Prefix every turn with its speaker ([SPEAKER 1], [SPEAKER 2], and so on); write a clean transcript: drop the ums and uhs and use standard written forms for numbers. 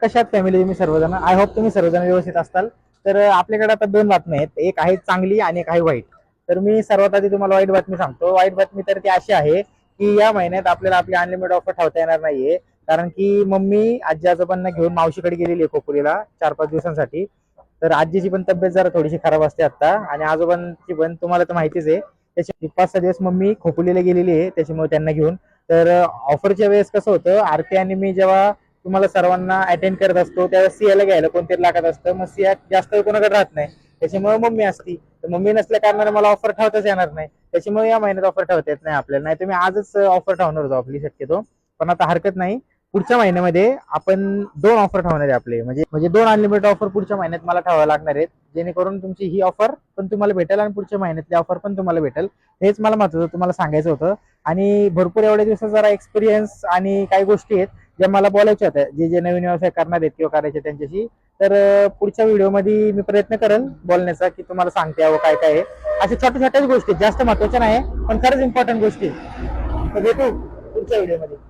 [SPEAKER 1] कशात फॅमिली तुम्ही सर्वजण? आय होप तुम्ही सर्वजण व्यवस्थित असताल. तर आपल्याकडे आता दोन बातम्या आहेत, एक आहे चांगली आणि एक आहे वाईट. तर मी सर्वात आधी तुम्हाला वाईट बातमी सांगतो. वाईट बातमी तर ती अशी आहे की या महिन्यात आपल्याला आपली अनलिमिटेड ऑफर ठेवता येणार नाहीये. कारण की मम्मी आजी आजोबांना घेऊन मावशीकडे गेलेली आहे खोपोलीला 4-5 दिवसांसाठी. तर आजीची पण तब्येत जरा थोडीशी खराब असते आता, आणि आजोबांची पण तुम्हाला तर माहितीच आहे. त्याची 5-6 दिवस मम्मी खोपोलीला गेलेली आहे, त्याच्यामुळे त्यांना घेऊन. तर ऑफरच्या वेळेस कसं होतं, आरती आणि मी जेव्हा तुम्हाला सर्वांना अटेंड करत असतो त्यावेळेस सियाला घ्यायला कोणतरी लागत असतं, मग सिया जास्त कोणाकडे राहत नाही, त्याच्यामुळे मम्मी असती. तर मम्मी नसल्या कारणाने मला ऑफर ठेवताच येणार नाही, त्याच्यामुळे या महिन्यात ऑफर ठेवता येत नाही आपल्याला. नाही तुम्ही आजच ऑफर ठेवणार होतो आपली शक्यतो, पण आता हरकत नाही. पुढच्या महिन्यामध्ये आपण 2 ऑफर ठेवणार आहे आपले, म्हणजे म्हणजे 2 अनलिमिटेड ऑफर पुढच्या महिन्यात मला ठेवाव्या लागणार आहेत, जेणेकरून तुमची ही ऑफर पण तुम्हाला भेटेल आणि पुढच्या महिन्यातली ऑफर पण तुम्हाला भेटेल. हेच मला महत्त्वाचं तुम्हाला सांगायचं होतं. आणि भरपूर एवढ्या दिवसात जरा एक्सपिरियन्स आणि काही गोष्टी आहेत ज्या मला बोलायच्या होत्या, जे जे नवीन व्यवसाय करणार आहेत किंवा करायचे त्यांच्याशी. तर पुढच्या व्हिडिओमध्ये मी प्रयत्न करेन बोलण्याचा, की तुम्हाला सांगते यावं काय काय आहे. अशा छोट्या छोट्याच गोष्टी जास्त महत्वाच्या नाही, पण खरंच इम्पॉर्टंट गोष्टी. तर भेटू पुढच्या व्हिडिओमध्ये.